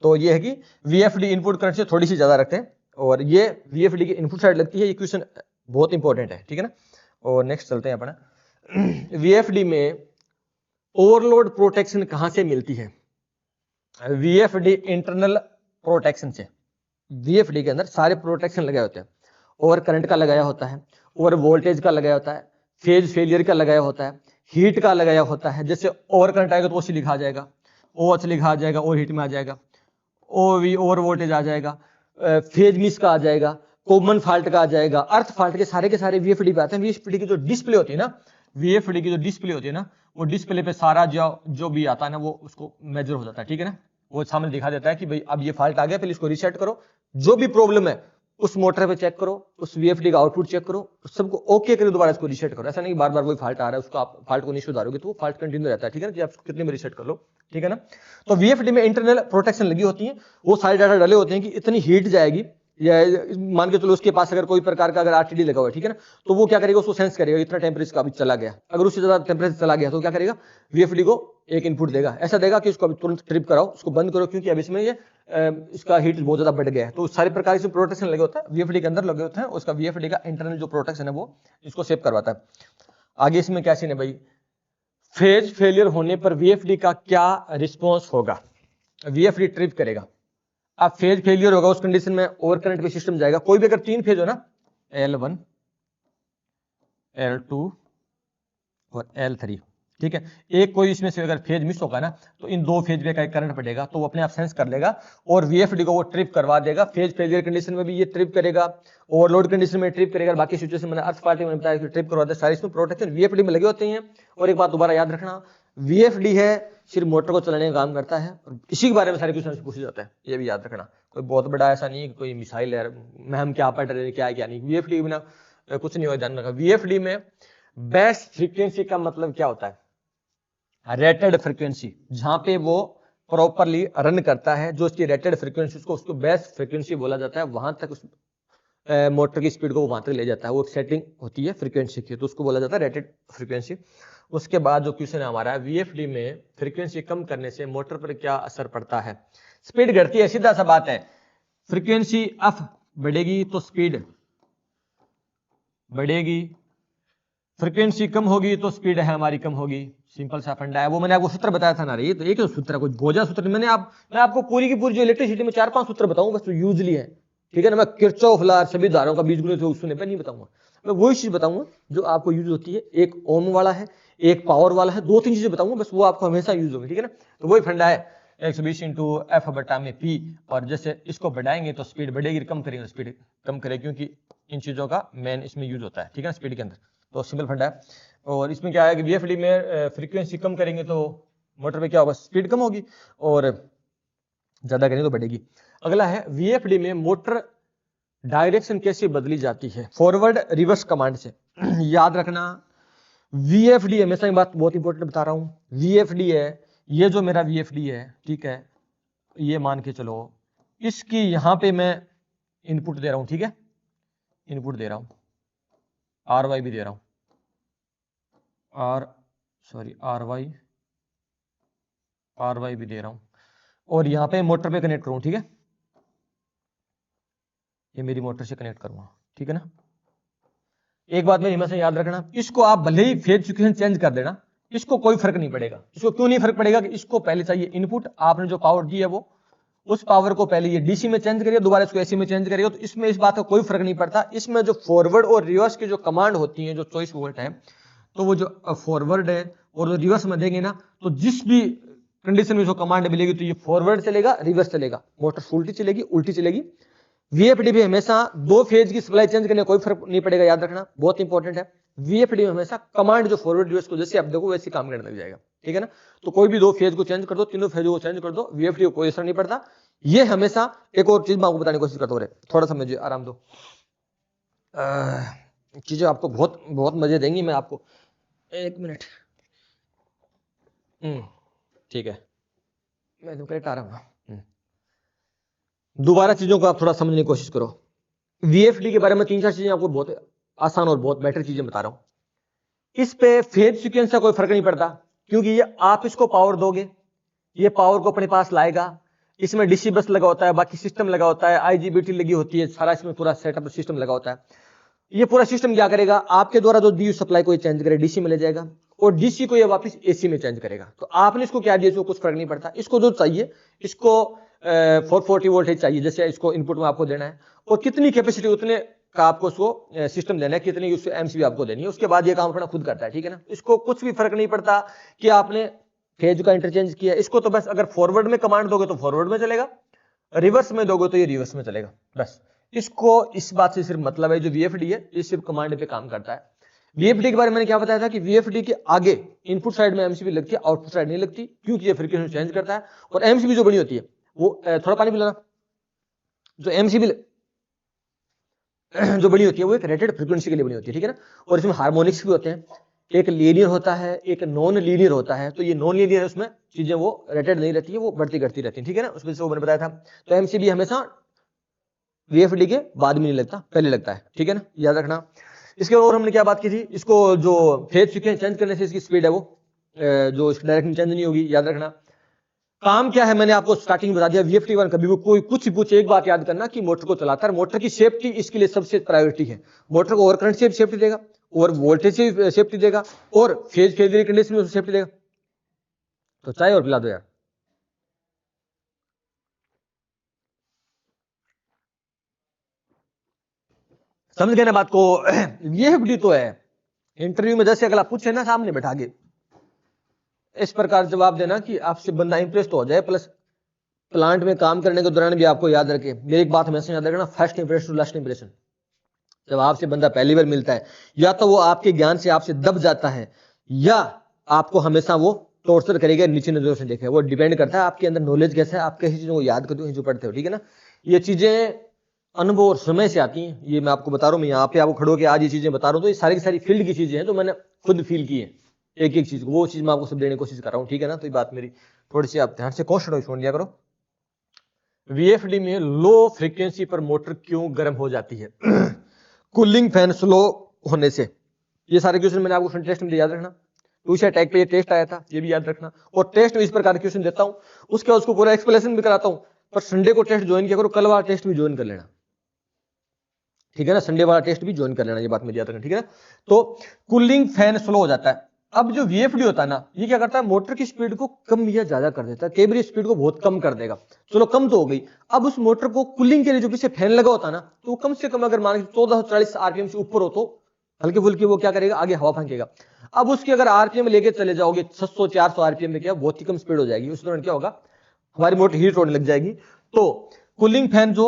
तो ये है कि VFD इनपुट करंट से थोड़ी सी ज्यादा रखते हैं, और ये VFD की इनपुट साइड लगती है। ये क्वेश्चन बहुत इंपॉर्टेंट है, ठीक है ना। और नेक्स्ट चलते हैं अपना, VFD में ओवरलोड प्रोटेक्शन कहां से मिलती है? VFD इंटरनल प्रोटेक्शन से। VFD के अंदर सारे प्रोटेक्शन लगे होते हैं, ओवर करंट का लगाया होता है, ओवर वोल्टेज का लगाया होता है, फेज फेलियर का लगाया होता है, हीट का लगाया होता है। जैसे ओवर करंट आएगा तो ओसी लिखा आ जाएगा, ओएच लिखा आ जाएगा, और हीट में आ जाएगा, ओवी ओवर वोल्टेज आ जाएगा, फेज मिस का आ जाएगा, कॉमन फॉल्ट का आ जाएगा, अर्थ फॉल्ट के सारे वीएफडी पे आते हैं। वीएफडी की जो डिस्प्ले होती है ना, वीएफडी की जो डिस्प्ले होती है ना, वो डिस्प्ले पे सारा जो भी आता है ना वो उसको मेजर हो जाता है, ठीक है ना। वो सामने दिखा देता है कि भाई अब ये फॉल्ट आ गया, पहले इसको रीसेट करो, जो भी प्रॉब्लम है उस मोटर पे चेक करो, उस वीएफडी का आउटपुट चेक करो, सबको ओके करो, दोबारा इसको रीसेट करो। ऐसा नहीं बार बार वही फॉल्ट आ रहा है, उसको आप फॉल्ट को नहीं सुधारोगे तो वो फॉल्ट कंटिन्यू रहता है, ठीक है ना, आप कितने में रीसेट कर लो, ठीक है ना। तो वीएफडी में इंटरनल प्रोटेक्शन लगी होती है, वो सारे डाटा डाले होते हैं कि इतनी हीट जाएगी, या मान के चलो उसके पास अगर कोई प्रकार का अगर आरटीडी लगा हुआ है, ठीक है ना, तो वो क्या करेगा, उसको सेंस करेगा इतना टेम्परेचर का भी चला गया। अगर उससे ज्यादा टेम्परेचर चला गया तो क्या करेगा, वीएफडी को एक इनपुट देगा, ऐसा देगा कि उसको अभी तुरंत ट्रिप कराओ, उसको बंद करो, क्योंकि अब इसमें ये इसका हीट बहुत ज्यादा बढ़ गया है। तो सारे प्रकार से प्रोटेक्शन लगे होता है, वीएफडी के अंदर लगे होते हैं, उसका वीएफडी का इंटरनल जो प्रोटेक्शन है वो इसको सेव करवाता है। आगे इसमें क्या सीन है भाई, फेज फेलियर होने पर वीएफडी का क्या रिस्पॉन्स होगा, वीएफडी ट्रिप करेगा। अब फेज फेलियर होगा, उस कंडीशन में ओवर करंट पे सिस्टम जाएगा। कोई भी अगर 3 फेज हो ना, L1 L2 और L3, ठीक है, एक कोई इसमें से अगर फेज मिस होगा ना तो इन 2 फेज पे का करंट पड़ेगा, तो वो अपने आप सेंस कर लेगा और वीएफडी को वो ट्रिप करवा देगा। फेज फेलियर कंडीशन में भी ये ट्रिप करेगा, ओवरलोड कंडीशन में ट्रिप करेगा, बाकी सिचुएशन में अर्थ पार्टी में बताया कि ट्रिप करवा दे। सारे इसमें प्रोटेक्शन वीएफडी में लगे होते हैं। और एक बात दोबारा याद रखना, वीएफडी है सिर्फ मोटर को चलाने का काम करता है, और इसी के बारे में सारे क्वेश्चन पूछे जाते हैं, ये भी याद रखना। कोई बहुत बड़ा ऐसा नहीं है कि कोई मिसाइल है में हम क्या पढ़ रहे हैं क्या है क्या नहीं, वीएफडी बिना कुछ नहीं हो, ध्यान रखा। वीएफडी में बेस्ट फ्रीक्वेंसी का मतलब क्या होता है, रेटेड फ्रीक्वेंसी, जहां पे वो प्रॉपरली रन करता है, जो उसकी रेटेड फ्रीक्वेंसी उसको बेस्ट फ्रीक्वेंसी बोला जाता है, वहां तक उस मोटर की स्पीड को वहां तक ले जाता है। वो एक सेटिंग होती है फ्रीक्वेंसी की, तो उसको बोला जाता है रेटेड फ्रीक्वेंसी। उसके बाद जो क्वेश्चन है हमारा, वीएफडी में फ्रीक्वेंसी कम करने से मोटर पर क्या असर पड़ता है, स्पीड घटती है, सीधा सा बात है। फ्रीक्वेंसी एफ बढ़ेगी तो स्पीड बढ़ेगी, फ्रीक्वेंसी कम होगी तो स्पीड है हमारी कम होगी, सिंपल सा फंडा है। वो मैंने आपको सूत्र बताया था ना, ये तो एक सूत्र है, कोई गोजा सूत्र। मैं आपको पूरी की पूरी जो इलेक्ट्रिसिटी में 4-5 सूत्र बताऊंगा बस, तो यूजली है, ठीक है ना। मैं किरचॉफ लॉ सभी धाराओं का बीजगणित सुनने पर नहीं बताऊंगा, मैं वही चीज बताऊंगा जो आपको यूज होती है। एक ओम वाला है, एक पावर वाला है, 2-3 चीजें बताऊंगा बस, वो आपको हमेशा यूज होगी, ठीक है ना। तो वही फंडा है 120 इंटू एफ बटा में पी, और जैसे इसको बढ़ाएंगे तो स्पीड बढ़ेगी, कम करेंगे तो स्पीड कम करेगी, क्योंकि इन चीजों का मेन इसमें यूज होता है, ठीक है ना, स्पीड के अंदर। तो सिंपल फंडा है। और इसमें क्या है कि वीएफडी में फ्रीक्वेंसी कम करेंगे तो मोटर पे क्या होगा, स्पीड कम होगी, और ज्यादा करेंगे तो बढ़ेगी। अगला है, वीएफडी में मोटर डायरेक्शन कैसे बदली जाती है, फॉरवर्ड रिवर्स कमांड से। याद रखना, वीएफडी हमेशा एक बात बहुत इंपॉर्टेंट बता रहा हूं, वीएफडी है, ये जो मेरा वीएफडी है, ठीक है, ये मान के चलो इसकी यहां पे मैं इनपुट दे रहा हूं, ठीक है, इनपुट दे रहा हूं, आर वाई भी दे रहा हूं, आर वाई भी दे रहा हूं, और यहां पे मोटर पे कनेक्ट करूं, ठीक है, ये मेरी मोटर से कनेक्ट करूंगा, ठीक है ना। एक बात मेरी हमेशा याद रखना, इसको आप भले ही फेज सिक्वेंस चेंज कर देना, इसको कोई फर्क नहीं पड़ेगा। इसको क्यों नहीं फर्क पड़ेगा, कि इसको पहले चाहिए इनपुट, आपने जो पावर दी है वो, उस पावर को पहले ये डीसी में चेंज करिए, दोबारा इसको एसी में चेंज करिए, तो इसमें इस बात का कोई फर्क नहीं पड़ता। इसमें जो फॉरवर्ड और रिवर्स की जो कमांड होती है, जो चॉइस वोल्ट है, तो वो जो फॉरवर्ड है और जो रिवर्स में देंगे ना, तो जिस भी कंडीशन में जो कमांड मिलेगी तो ये फॉरवर्ड चलेगा, रिवर्स चलेगा, मोटर उल्टी चलेगी, उल्टी चलेगी। वीएफडी भी हमेशा 2 फेज की सप्लाई चेंज करने कोई फर्क नहीं पड़ेगा, याद रखना, बहुत इंपॉर्टेंट है। वीएफडी में हमेशा कमांड जो फॉरवर्ड रिवर्स को जैसे आप देखो वैसे काम करने लग जाएगा, ठीक है ना। तो कोई भी 2 फेज को चेंज कर दो, तीनों फेज को चेंज कर दो, वीएफडी को कोई असर नहीं पड़ता। ये हमेशा, एक और चीज मैं आपको बताने की कोशिश करता हूं, थोड़ा सा मुझे आराम दो, चीजें आपको बहुत बहुत मजे देंगी। मैं आपको 1 मिनट, ठीक है, मैं तो करेक्ट आ रहा हूँ। दोबारा चीजों को आप थोड़ा समझने की कोशिश करो। वीएफडी के बारे में 3-4 चीजें आपको बहुत आसान और बहुत बेटर चीजें बता रहा हूं। इस पे फेज सीक्वेंस का कोई फर्क नहीं पड़ता, क्योंकि ये आप इसको पावर दोगे, ये पावर को अपने पास लाएगा। इसमें डीसी बस लगा होता है, बाकी सिस्टम लगा होता है, आईजीबीटी लगी होती है, सारा इसमें पूरा सेटअप सिस्टम लगा होता है। ये पूरा सिस्टम क्या करेगा, आपके द्वारा जो दी सप्लाई को चेंज करे, डीसी में ले जाएगा, और डीसी को ये वापस एसी में चेंज करेगा। तो आपने इसको क्या दिया, इसको कुछ फर्क नहीं पड़ता। इसको जो चाहिए, इसको 440 वोल्टेज चाहिए, जैसे इसको इनपुट में आपको देना है, और कितनी कैपेसिटी, उतने का आपको उसको सिस्टम देना है, कितनी उससे एमसीबी आपको देनी है, उसके बाद ये काम अपना खुद करता है, ठीक है ना। इसको कुछ भी फर्क नहीं पड़ता कि आपने फेज का इंटरचेंज किया, इसको तो बस अगर फॉरवर्ड में कमांड दोगे तो फॉरवर्ड में चलेगा, रिवर्स में दोगे तो ये रिवर्स में चलेगा, बस। इसको इस बात से सिर्फ मतलब है, जो वीएफडी है ये सिर्फ कमांड पे काम करता है। वीएफडी के बारे में मैंने क्या बताया था कि वीएफडी के आगे इनपुट साइड में एमसीबी लगती है, आउटपुट साइड नहीं लगती, क्योंकि ये फ्रीक्वेंसी चेंज करता है। और एमसीबी जो बनी होती है वो थोड़ा पानी पिलाना, जो एमसीबी जो बनी होती है वो एक रेटेड फ्रीक्वेंसी के लिए बनी होती है, ठीक है ना। और इसमें हार्मोनिक्स भी होते हैं, एक लीनियर होता है, एक नॉन लीनियर होता है। तो ये नॉन लीनियर है, उसमें चीजें वो रेटेड नहीं रहती है, वो बढ़ती घटती रहती है, ठीक है ना। उसमें से वो मैंने बताया था। तो एमसीबी हमेशा वीएफडी के बाद में नहीं लगता, पहले लगता है, ठीक है ना, याद रखना। इसके और हमने क्या बात की थी, इसको जो फेज फ्रीक्वेंसी चेंज करने से इसकी स्पीड है वो जो इसकी डायरेक्शन चेंज नहीं होगी, याद रखना। काम क्या है मैंने आपको स्टार्टिंग बता दिया। वीएफडी वन कभी भी कोई कुछ पूछे, एक बात याद करना कि मोटर को चलाता है, मोटर की सेफ्टी इसके लिए सबसे प्रायोरिटी है। मोटर को ओवर करंट से भी सेफ्टी देगा, और वोल्टेज से भी सेफ्टी देगा, और फेज कंडीशन में सेफ्टी देगा। तो चाय और पिला दो यार। समझ गए ना बात को। वीएफडी तो है, इंटरव्यू में जैसे अगला पूछे ना सामने बैठा के, इस प्रकार जवाब देना कि आपसे बंदा इंप्रेस तो हो जाए, प्लस प्लांट में काम करने के दौरान भी आपको याद रखे। मेरी एक बात हमेशा याद रखना, first impression to last impression. जब आपसे बंदा पहली बार मिलता है, या तो वो आपके ज्ञान से आपसे दब जाता है, या आपको हमेशा वो टॉर्चर करेगा, नीचे नजरों से देखेगा। वो डिपेंड करता है आपके अंदर नॉलेज कैसा है, आप कैसी चीजों को याद करते हो, जो पढ़ते हो, ठीक है ना। ये चीजें अनुभव और समय से आती हैं, ये मैं आपको बता रहा हूँ। मैं यहाँ पे आपको खड़ो के आज ये चीजें बता रहा हूँ, तो ये सारी की सारी फील्ड की चीजें हैं, तो मैंने खुद फील की है एक एक चीज को, वो चीज मैं आपको सब देने की कोशिश कर रहा हूँ, ठीक है ना। तो ये बात मेरी थोड़ी सी आप ध्यान से क्वेश्चन सुन लिया करो। वीएफडी में लो फ्रीक्वेंसी पर मोटर क्यों गर्म हो जाती है? कूलिंग फैन स्लो होने से। ये सारे क्वेश्चन मैंने आपको टेस्ट में याद रखना, ट्यूशन टैग पे ये टेस्ट आया था, ये भी याद रखना। और टेस्ट में इस प्रकार के क्वेश्चन देता हूं, उसके बाद उसको पूरा एक्सप्लेनेशन भी कराता हूं। पर संडे को टेस्ट ज्वाइन किया करो, कल वाला टेस्ट भी ज्वाइन कर लेना, ठीक है ना। संडे वाला टेस्ट भी ज्वाइन कर लेना, ये बात मेरी याद रखना, ठीक है ना। तो कूलिंग फैन स्लो हो जाता है। अब जो वीएफडी होता है ना, ये क्या करता है, मोटर की स्पीड को कम या ज्यादा कर देता है। कई बार स्पीड को बहुत कम कर देगा, चलो कम तो हो गई। अब उस मोटर को कूलिंग के लिए जो पीछे फैन लगा होता है ना, तो कम से कम अगर मान 1440 आरपीएम से ऊपर हो, तो हल्के फुल्के वो क्या करेगा, आगे हवा फेंकेगा। अब उसकी अगर आरपीएम लेके चले जाओगे 600-400 आरपीएम में, क्या बहुत ही कम स्पीड हो जाएगी। उस दौरान क्या होगा, हमारी मोटर हीट होने लग जाएगी। तो कूलिंग फैन जो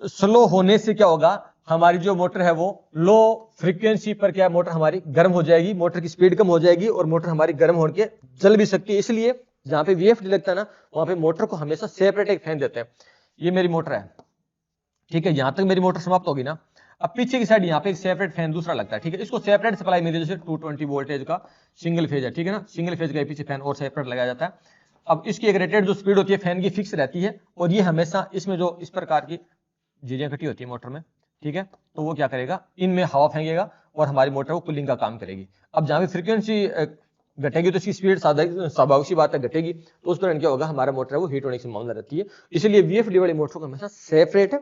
स्लो होने से क्या होगा, हमारी जो मोटर है वो लो फ्रीक्वेंसी पर क्या मोटर हमारी गर्म हो जाएगी, मोटर की स्पीड कम हो जाएगी, और मोटर हमारी गर्म होकर जल भी सकती है। इसलिए जहां पे वीएफडी लगता है ना, वहां पे मोटर को हमेशा सेपरेट एक फैन देते हैं। ये मेरी मोटर है, ठीक है, यहां तक मेरी मोटर समाप्त होगी ना। अब पीछे की साइड यहाँ पे एक सेपरेट फैन दूसरा लगता है, ठीक है। इसको सेपरेट सप्लाई मिलती है, जैसे 220 वोल्टेज का सिंगल फेज है, ठीक है ना। सिंगल फेज का पीछे फैन और सेपरेट लगाया जाता है। अब इसकी एक रेटेड जो स्पीड होती है फैन की फिक्स रहती है, और ये हमेशा इसमें जो इस प्रकार की चीजें इकट्ठी होती है मोटर में, ठीक है, तो वो क्या करेगा, इनमें हवा फेंकेगा और हमारी मोटर वो कूलिंग का काम करेगी। अब जहां भी फ्रीक्वेंसी घटेगी तो इसकी स्पीड स्वाभाविक सी बात है घटेगी, तो उस दौरान क्या होगा, हमारा मोटर है वो हीट होने की संभावना रहती है। इसलिए वीएफडी वाली मोटर को हमेशा सेपरेट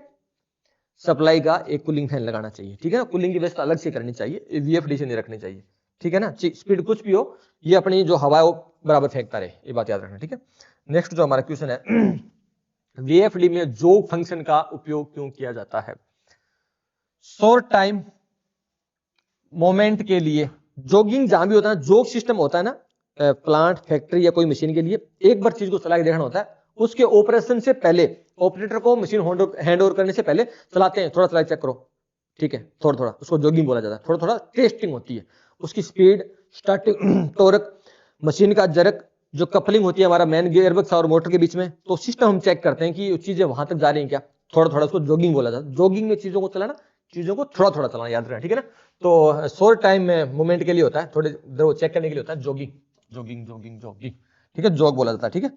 सप्लाई का एक कूलिंग फैन लगाना चाहिए, ठीक है ना। कूलिंग की व्यवस्था अलग से करनी चाहिए, वीएफडी से नहीं रखनी चाहिए, ठीक है ना। स्पीड कुछ भी हो, ये अपनी जो हवा है वो बराबर फेंकता रहे, ये बात याद रखना, ठीक है। नेक्स्ट जो हमारा क्वेश्चन है, वीएफडी में जोग फंक्शन का उपयोग क्यों किया जाता है? शॉर्ट टाइम मोमेंट के लिए जोगिंग जहां भी होता है, जोग सिस्टम होता है ना, प्लांट फैक्ट्री या कोई मशीन के लिए, एक बार चीज को चला के देखना होता है, उसके ऑपरेशन से पहले ऑपरेटर को मशीन हैंड ओवर करने से पहले चलाते हैं, थोड़ा चला चेक करो, ठीक है, थोड़ा थोड़ा, उसको जोगिंग बोला जाता है। थोड़ा थोड़ा टेस्टिंग होती है, उसकी स्पीड, स्टार्टिंग टॉर्क, मशीन का जरक, जो कपलिंग होती है हमारा मेन गियरबॉक्स और मोटर के बीच में, तो सिस्टम हम चेक करते हैं कि चीजें वहां तक जा रही हैं क्या, थोड़ा थोड़ा, उसको जोगिंग बोला जाता है। जोगिंग में चीजों को चलाना, चीजों को थोड़ा थोड़ा चलाना, याद रखना, ठीक है ना। तो शॉर्ट टाइम में मूवमेंट के लिए होता है, थोड़े देर वो चेक करने के लिए होता है, जोगिंग जोगिंग जोगिंग जोगिंग, ठीक है, जोग बोला जाता है, ठीक है।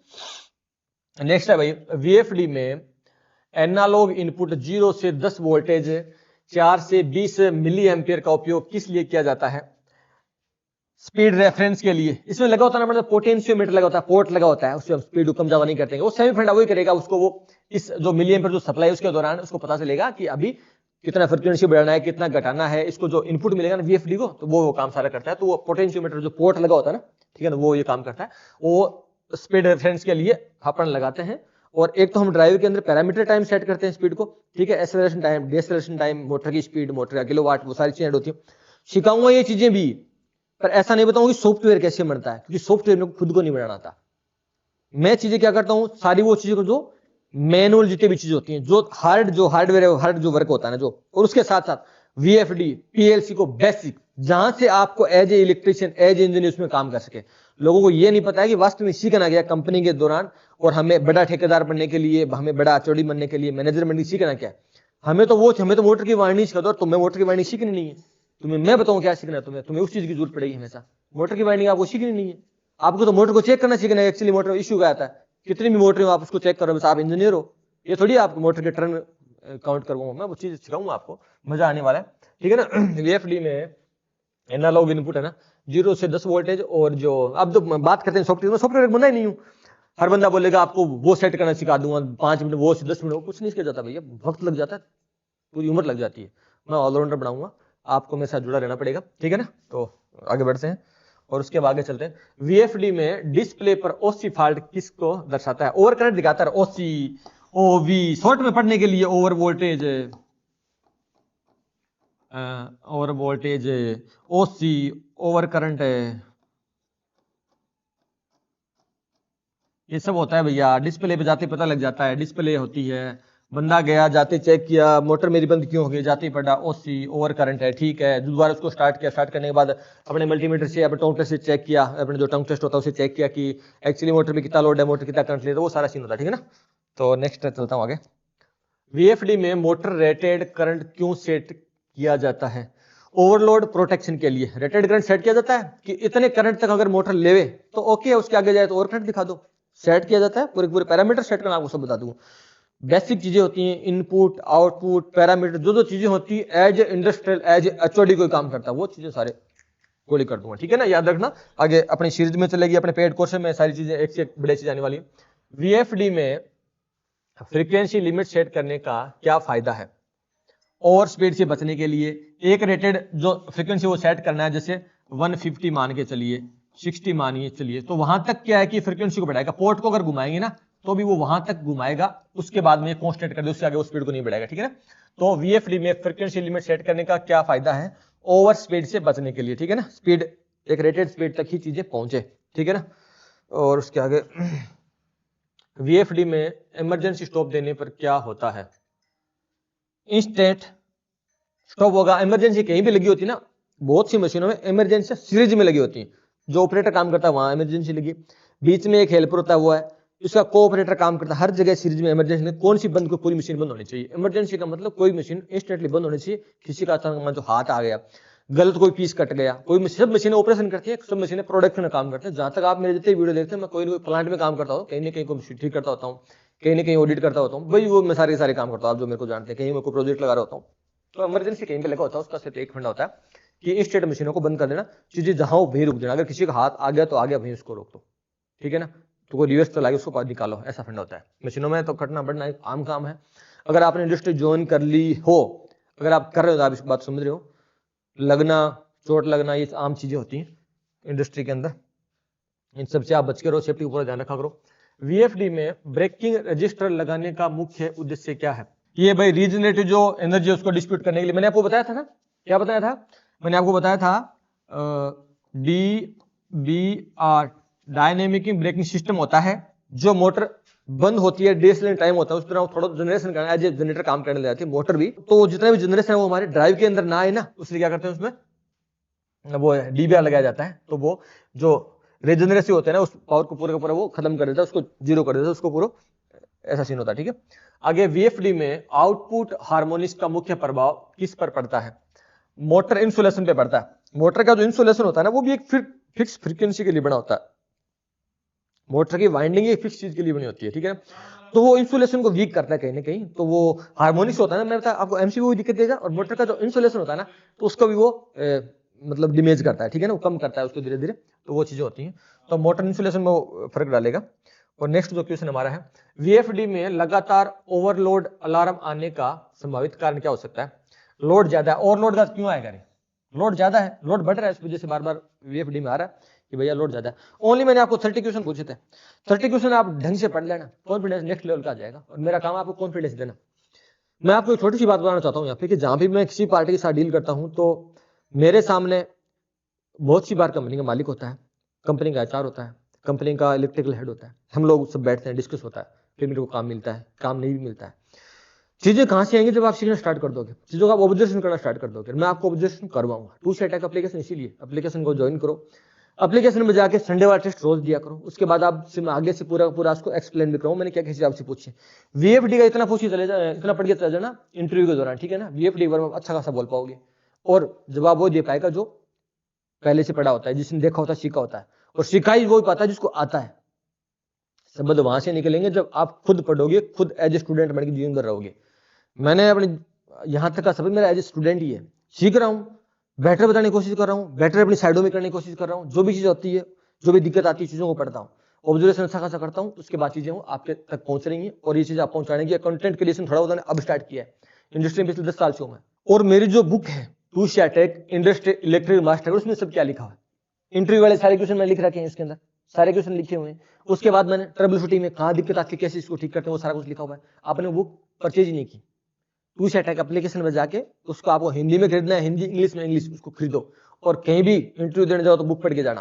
नेक्स्ट है भाई, वीएफडी में एनालॉग इनपुट 0 से 10 वोल्टेज 4 से 20 मिली एम्पियर का उपयोग किस लिए किया जाता है? स्पीड रेफरेंस के लिए। इसमें लगा होता है ना, मतलब पोटेंशियोमीटर लगा होता है, पोर्ट लगा होता है, उससे हम स्पीड कम ज्यादा नहीं करते हैं, वो सेमी फंडा वही करेगा, उसको वो इस जो मिली एम्पियर जो सप्लाई उसके दौरान उसको पता चलेगा कि अभी कितना फ्रीक्वेंसी बढ़ाना है, कितना घटाना है, इसको जो इनपुट मिलेगा ना वीएफडी को, तो वो काम सारा करता है। तो वो पोटेंशियोमीटर जो पोर्ट लगा होता है ना, ठीक है ना, वो ये काम करता है। वो स्पीड रेफरेंस के लिए अपन लगाते हैं, और एक तो हम ड्राइव के अंदर पैरामीटर टाइम सेट करते हैं स्पीड को, ठीक है, एक्सेलरेशन टाइम, डिएक्सेलरेशन टाइम, मोटर की स्पीड, मोटर का किलोवाट, वो सारी चीजें ऐड होती है। सिखाऊंगा ये चीजें भी, पर ऐसा नहीं बताऊंगा कि सॉफ्टवेयर कैसे बनता है, क्योंकि सॉफ्टवेयर में खुद को नहीं बनाना आता। मैं चीजें क्या करता हूं, सारी वो चीजें को जो मैनुअल जितनी भी चीजें होती हैं, जो हार्डवेयर है, हार्ड जो वर्क होता है ना जो, और उसके साथ साथ VFD PLC को बेसिक, जहां से आपको as a electrician, as a engineer उसमें काम कर सके। लोगों को ये नहीं पता है कि वास्तव में सीखना गया कंपनी के दौरान, और हमें बड़ा ठेकेदार बनने के लिए, हमें बड़ा HOD बनने के लिए, मैनेजर बनने सीखना क्या है। हमें तो मोटर की वाइंडिंग सिखा दो, तुम्हें मोटर की वाइंडिंग सीखनी नहीं है, तुम्हें मैं बताऊं क्या सीखना है, तुम्हें उस चीज की जरूरत पड़ेगी हमेशा। मोटर की वाइंडिंग आपको सीखनी नहीं है, आपको तो मोटर को चेक करना सीखना है। एक्चुअली मोटर इश्यू क्या आता है, कितनी भी मोटर हो आप उसको चेक करो, बस आप इंजीनियर हो, ये थोड़ी आपको मोटर के टर्न काउंट करवाऊंगा मैं, वो चीज सिखाऊंगा आपको, मजा आने वाला है, ठीक है ना। VFD में एनालॉग इनपुट है ना, 0 से 10 वोल्टेज, और जो अब जो बात करते हैं सॉफ्टवेयर में, सॉफ्टवेयर बंदा ही नहीं हूं, हर बंदा बोलेगा आपको वो सेट करना सिखा दूंगा 5 मिनट, वो से 10 मिनट, कुछ नहीं किया जाता भैया, वक्त लग जाता है, पूरी उम्र लग जाती है। मैं ऑलराउंडर बनाऊंगा, आपको मेरे साथ जुड़ा रहना पड़ेगा, ठीक है ना। तो आगे बढ़ते हैं और उसके बाद आगे चलते हैं। VFD में डिस्प्ले पर OC फॉल्ट किसको दर्शाता है, ओवर करंट दिखाता है, OC OV शॉर्ट में पढ़ने के लिए over voltage, OC over current है, ये सब होता है भैया। डिस्प्ले पे जाते पता लग जाता है, डिस्प्ले होती है, बंदा गया, जाते चेक किया, मोटर मेरी बंद क्यों हो गई, जाते पड़ा OC ओवर करंट है, ठीक है, दोबारा उसको स्टार्ट किया, स्टार्ट करने के बाद अपने मल्टीमीटर से, अपने टंग टेस्ट से चेक किया, अपने जो टंग टेस्ट होता है उसे चेक किया कि एक्चुअली मोटर में कितना लोड है, मोटर कितना करंट ले रहा है, वो सारा सीन होता है, ठीक है ना। तो नेक्स्ट चलता हूँ आगे। VFD में मोटर रेटेड करंट क्यों सेट किया जाता है, ओवरलोड प्रोटेक्शन के लिए रेटेड करंट सेट किया जाता है कि इतने करंट तक अगर मोटर लेवे तो ओके है, उसके आगे जाए तो ओवर करंट दिखा दो, सेट किया जाता है, पूरे पूरे पैरामीटर सेट करना आपको सब बता दूंगा। बेसिक चीजें होती हैं, इनपुट आउटपुट पैरामीटर, जो जो चीजें होती है as a industrial, as a HOD कोई काम करता है, वो चीजें सारे गोली कर दूंगा, ठीक है ना, याद रखना। आगे अपनी सीरीज में चलेगी, अपने पेड कोर्स में सारी चीजें एक से एक बड़ी चीज आने वाली है। VFD में फ्रीक्वेंसी लिमिट सेट करने का क्या फायदा है, ओवर स्पीड से बचने के लिए एक रेटेड जो फ्रीक्वेंसी वो सेट करना है, जैसे 150 मान के चलिए, 60 मानिए चलिए, तो वहां तक क्या है कि फ्रीक्वेंसी को बढ़ाएगा, पोर्ट को अगर घुमाएंगे ना तो भी वो वहां तक घुमाएगा, उसके बाद में कांस्टेंट कर दे, उससे आगे वो स्पीड को नहीं बढ़ाएगा, ठीक है ना। तो VFD में फ्रीक्वेंसी लिमिट सेट करने का क्या फायदा है, ओवर स्पीड से बचने के लिए, ठीक है ना, स्पीड एक रेटेड स्पीड तक ही चीजें पहुंचे, ठीक है ना। और उसके आगे VFD में इमरजेंसी स्टॉप देने पर क्या होता है, इंस्टेंट स्टॉप होगा। इमरजेंसी कहीं भी लगी होती है ना, बहुत सी मशीनों में इमरजेंसी सीरीज में लगी होती है, जो ऑपरेटर काम करता है वहां इमरजेंसी लगी, बीच में एक हेल्पर होता है वो है, इसका कोऑपरेटर काम करता है, हर जगह सीरीज में इमरजेंसी कौन सी बंद, को पूरी मशीन बंद होनी चाहिए। इमरजेंसी का मतलब कोई मशीन इंस्टेंटली बंद होनी चाहिए, किसी का अचानक जो हाथ आ गया, गलत कोई पीस कट गया, कोई सब मशीनें ऑपरेशन करती है, सब मशीनें प्रोडक्शन में काम करते हैं। जहां तक आप मेरे जितने वीडियो देखते हैं, मैं कोई ना कोई प्लांट में काम करता हूँ, कहीं ना कहीं को ठीक करता होता हूँ, कहीं ना कहीं ऑडिट करता होता हूँ, भाई वो मैं सारे काम करता हूँ, आप जो मेरे को जानते हैं, कहीं मैं कोई प्रोजेक्ट लगा रहा होता हूँ, तो इमरजेंसी कहीं पे लगा होता है, उसका सिर्फ एक फंडा होता है कि इंस्टेंट मशीनों को बंद कर देना, चीजें जहां हो वहीं रुक देना, अगर किसी का हाथ आ गया तो आ गया, वहीं उसको रोक दो, ठीक है ना। तो कोई रिवर्स चला के उसको बाहर निकालो, ऐसा फंडा होता है मशीनों में। तो कटना बढ़ना एक आम काम है, अगर आपने इंडस्ट्री ज्वाइन कर ली हो, अगर आप कर रहे हो तो आप इस बात समझ रहे हो, लगना, चोट लगना, ये आम चीजें होती हैं इंडस्ट्री के अंदर, इन सबसे आप बच के रहो, सेफ्टी का पूरा ध्यान रखा करो। VFD में ब्रेकिंग रजिस्टर लगाने का मुख्य उद्देश्य क्या है, ये भाई रीजनरेटिव जो एनर्जी है उसको डिस्ट्रीब्यूट करने के लिए, मैंने आपको बताया था ना, क्या बताया था, मैंने आपको बताया था DBR डायनेमिक ब्रेकिंग सिस्टम होता है, जो मोटर बंद होती है, डेसलाइन टाइम होता है, उस तरह थोड़ा जनरेशन करना है, जनरेटर काम करने लग जाती है, मोटर भी, तो जितना भी जनरेशन है वो हमारे ड्राइव के अंदर ना आए ना, उसलिए क्या करते हैं उसमें वो DBR लगाया जाता है, तो वो जो रीजनरेसिव होता है ना, उस पावर को पूरा का पूरा वो खत्म कर देता है, उसको जीरो कर देता है, उसको पूरा ऐसा सीन होता है, ठीक है। आगे VFD में आउटपुट हार्मोनिक्स का मुख्य प्रभाव किस पर पड़ता है, मोटर इंसुलेशन पे पड़ता है। मोटर का जो इंसुलेशन होता है ना, वो भी एक फिक्स फ्रीक्वेंसी के लिए बना होता है, मोटर की वाइंडिंग एक फिक्स चीज के लिए बनी होती है, ठीक है। तो वो इंसुलेशन को वीक करता है कहीं ना कहीं, तो वो हार्मोनिक्स होता है ना, मैं बता आपको MCQ भी दिक्कत देगा, और मोटर का जो इंसुलेशन होता है ना, तो उसको भी वो मतलब डिमेज करता है, ठीक है ना, वो कम करता है उसको धीरे धीरे, तो वो चीजें होती हैं, तो मोटर इंसुलेशन में वो फर्क डालेगा। और नेक्स्ट जो क्वेश्चन हमारा है, VFD में लगातार ओवरलोड अलार्म आने का संभावित कारण क्या हो सकता है, लोड ज्यादा है, ओवरलोड का क्यों आएगा रे, लोड ज्यादा है, लोड बढ़ रहा है, इस वजह से बार बार वीएफडी में आ रहा है कि भैया लोड ज्यादा है। ओनली मैंने आपको 30 क्वेश्चन पूछे थे, 30 क्वेश्चन आप ढंग से पढ़ लेना, कॉन्फिडेंस नेक्स्ट लेवल का आ जाएगा। और मेरा काम आपको कॉन्फिडेंस देना। मैं आपको एक छोटी सी बात बताना चाहता हूँ यहाँ पे कि जहां भी मैं किसी पार्टी के साथ डील करता हूँ तो मेरे सामने बहुत सी बार कंपनी का मालिक होता है, कंपनी का एचआर होता है, कंपनी का इलेक्ट्रिकल हेड होता है, हम लोग सब बैठते हैं, डिस्कस होता है, फिर मेरे को काम मिलता है, काम नहीं भी मिलता है। चीजें कहां से आएंगी? जब आप सीखना स्टार्ट कर दोगे, चीजों का आप ऑब्जर्वेशन करना स्टार्ट कर दोगे। मैं आपको ऑब्जर्वेशन करवाऊंगा। टू सेट एप्लीकेशन, इसीलिए एप्लीकेशन को ज्वाइन करो, एप्लीकेशन में जाके संडे वाला टेस्ट रोज दिया करो। उसके बाद आपसे मैं आगे से पूरा पूरा उसको एक्सप्लेन भी करूँ मैंने क्या क्या चीज आपसे पूछी। वीएफडी का इतना पूछिए चले जाए, इतना पढ़ के चले जाना इंटरव्यू के दौरान, ठीक है ना। वीएफडी बारे में अच्छा खासा बोल पाओगे और जवाब वो दे पाएगा जो पहले से पढ़ा होता है, जिसने देखा होता है, सीखा होता है। और सिखाई वो पाता है जिसको आता है। शब्द वहां से निकलेंगे जब आप खुद पढ़ोगे, खुद एज ए स्टूडेंट बन के जीवन भर रहोगे। मैंने अपने यहां तक का सब मेरा एज ए स्टूडेंट ही है, सीख रहा हूँ, बेटर बताने की कोशिश कर रहा हूँ, बेटर अपनी साइडों में करने की कोशिश कर रहा हूँ। जो भी चीज होती है, जो भी दिक्कत आती है, चीजों को पढ़ता हूँ, ऑब्जर्वेशन अच्छा खासा करता हूँ, उसके बाद चीजें आपके तक पहुंच रही हैं। और ये चीज आप पहुंचाने की कंटेंट क्रिएशन थोड़ा बहुत अब स्टार्ट किया है, इंडस्ट्री में पिछले 10 साल से हूं मैं। और मेरी जो बुक है टू शैटेक इंडस्ट्री इलेक्ट्रिक मास्टर, उसमें सब क्या लिखा है, इंटरव्यू वाले सारे क्वेश्चन मैंने लिख रखे हैं, इसके अंदर सारे क्वेश्चन लिखे हुए हैं। उसके बाद मैंने ट्रबल शूटिंग में कहाँ दिक्कत आती है, कैसे इसको ठीक करते हैं, वो सारा कुछ लिखा हुआ है। आपने बुक परचेज ही नहीं की, टू शैटेक एप्लीकेशन में जाके उसको आपको हिंदी में खरीदना है, हिंदी इंग्लिश में इंग्लिश, उसको खरीदो। और कहीं भी इंटरव्यू देने जाओ तो बुक पढ़ के जाना।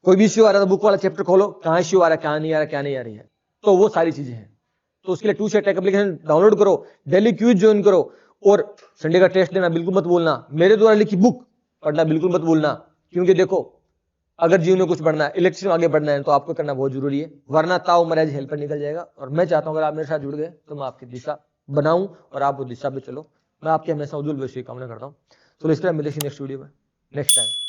कोई भी इश्यू आ रहा है तो बुक वाला चैप्टर खोलो, कहाँ इश्यू आ रहा है, क्या नहीं आ रहा, क्या नहीं आ रही है, तो वो सारी चीजें हैं। तो उसके लिए टू शैटेक एप्लीकेशन डाउनलोड करो, डेली क्विज ज्वाइन करो, और संडे का टेस्ट देना बिल्कुल मत भूलना। मेरे द्वारा लिखी बुक पढ़ना बिल्कुल मत भूलना, क्योंकि देखो अगर जीवन में कुछ बढ़ना है, इलेक्ट्रिक में आगे बढ़ना है, तो आपको करना बहुत जरूरी है, वरना ताऊ मरेज हेल्पर निकल जाएगा। और मैं चाहता हूं अगर आप मेरे साथ जुड़ गए तो मैं आपकी दिशा बनाऊं और आप वो दिशा पे चलो। मैं आपके हमेशा उज्जवल भविष्य की कामना करता हूं। तो इस तरह मिलेंगे नेक्स्ट वीडियो में नेक्स्ट टाइम।